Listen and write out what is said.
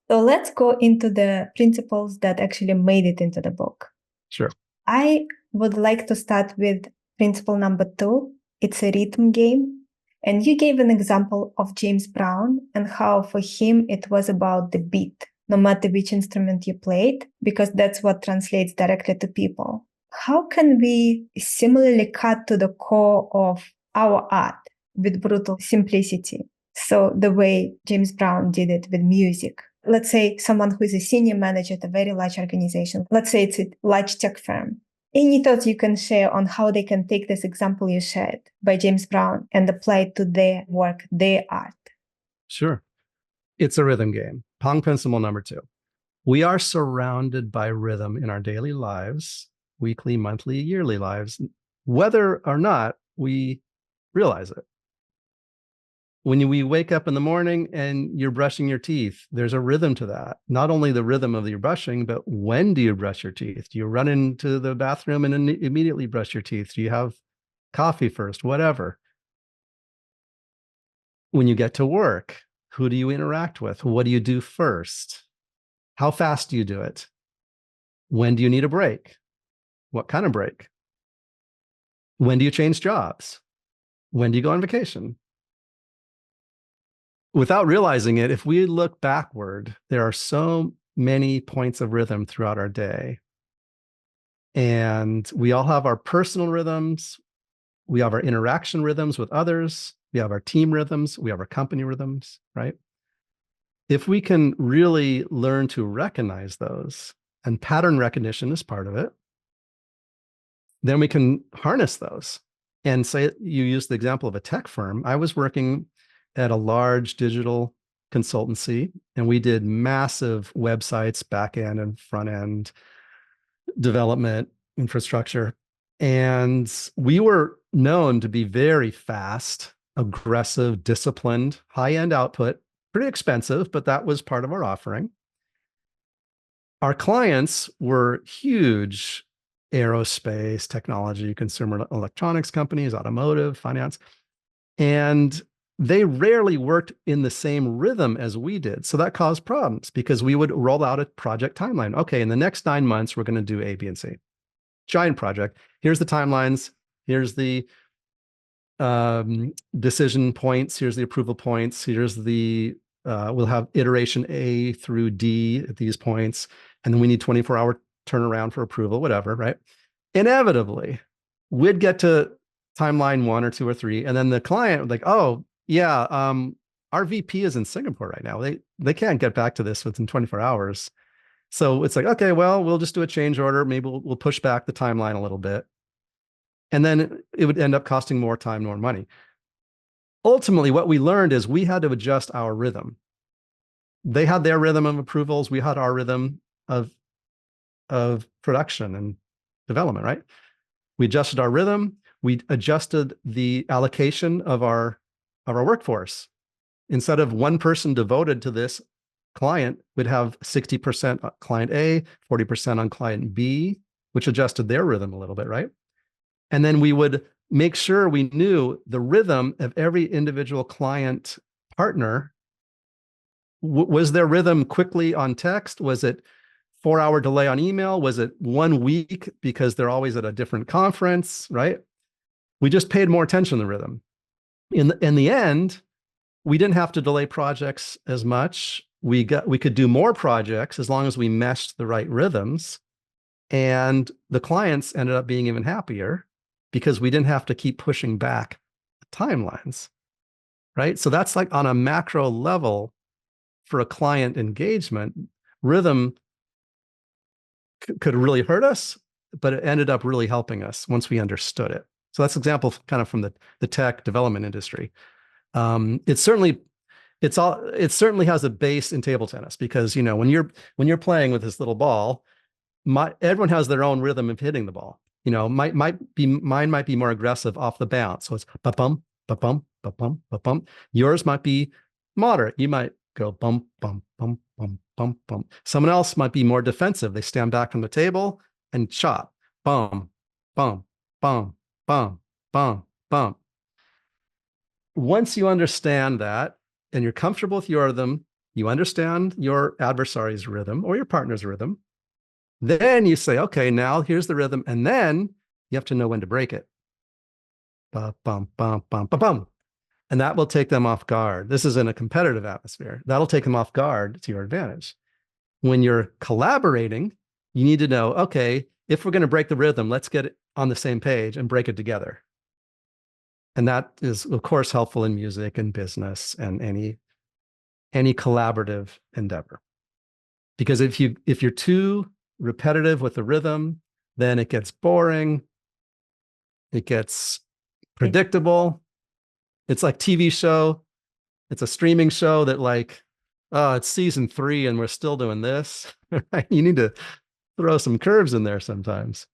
So let's go into the principles that actually made it into the book. Sure. I would like to start with principle number 2. It's a rhythm game. And you gave an example of James Brown and how for him it was about the beat, no matter which instrument you played, because that's what translates directly to people. How can we similarly cut to the core of our art with brutal simplicity? So the way James Brown did it with music. Let's say someone who is a senior manager at a very large organization. Let's say it's a large tech firm. Any thoughts you can share on how they can take this example you shared by James Brown and apply it to their work, their art? Sure. It's a rhythm game. Pong Principle number 2. We are surrounded by rhythm in our daily lives, weekly, monthly, yearly lives, whether or not we realize it. When we wake up in the morning and you're brushing your teeth, there's a rhythm to that. Not only the rhythm of your brushing, but when do you brush your teeth? Do you run into the bathroom and immediately brush your teeth? Do you have coffee first? Whatever. When you get to work, who do you interact with? What do you do first? How fast do you do it? When do you need a break? What kind of break? When do you change jobs? When do you go on vacation? Without realizing it, if we look backward, there are so many points of rhythm throughout our day. And we all have our personal rhythms. We have our interaction rhythms with others. We have our team rhythms. We have our company rhythms, right? If we can really learn to recognize those, and pattern recognition is part of it, then we can harness those. And say you use the example of a tech firm. I was working at a large digital consultancy, and we did massive websites, back end and front end development, infrastructure. And we were known to be very fast, aggressive, disciplined, high end output, pretty expensive, but that was part of our offering. Our clients were huge aerospace, technology, consumer electronics companies, automotive, finance. And they rarely worked in the same rhythm as we did. So that caused problems because we would roll out a project timeline. Okay, in the next 9 months, we're going to do A, B, and C. Giant project. Here's the timelines. Here's the decision points. Here's the approval points. Here's we'll have iteration A through D at these points. And then we need 24-hour turnaround for approval, whatever, right? Inevitably, we'd get to timeline 1 or 2 or 3. And then the client would like, oh, yeah, our VP is in Singapore right now. They can't get back to this within 24 hours. So it's like, okay, well, we'll just do a change order. Maybe we'll push back the timeline a little bit. And then it would end up costing more time, more money. Ultimately, what we learned is we had to adjust our rhythm. They had their rhythm of approvals. We had our rhythm of production and development, right? We adjusted our rhythm. We adjusted the allocation of our workforce. Instead of one person devoted to this client, we'd have 60% on client A, 40% on client B, which adjusted their rhythm a little bit, right? And then we would make sure we knew the rhythm of every individual client partner. Was their rhythm quickly on text? Was it 4-hour delay on email? Was it 1 week because they're always at a different conference, right? We just paid more attention to the rhythm. In the end, we didn't have to delay projects as much. We could do more projects as long as we meshed the right rhythms. And the clients ended up being even happier because we didn't have to keep pushing back the timelines, right? So that's like on a macro level for a client engagement, rhythm could really hurt us, but it ended up really helping us once we understood it. So that's an example kind of from the tech development industry. It certainly has a base in table tennis because when you're playing with this little ball, everyone has their own rhythm of hitting the ball. Mine might be more aggressive off the bounce, so it's ba bum ba bum ba bum ba bum. Yours might be moderate. You might go bum bum bum bum bum bum. Someone else might be more defensive. They stand back from the table and chop bum bum bum bum bum bum. Once you understand that and you're comfortable with your rhythm, You understand your adversary's rhythm or your partner's rhythm. Then you say, okay, now here's the rhythm. And then you have to know when to break it. Bum, bum, bum, bum, bum, bum. And that will take them off guard. This is in a competitive atmosphere. That'll take them off guard to your advantage. When you're collaborating, you need to know, okay, if we're going to break the rhythm, let's get it on the same page and break it together. And that is, of course, helpful in music and business and any collaborative endeavor. Because if you're too repetitive with the rhythm, then it gets boring. It gets predictable. It's like TV show. It's a streaming show that like, oh, it's season 3 and we're still doing this. You need to throw some curves in there sometimes.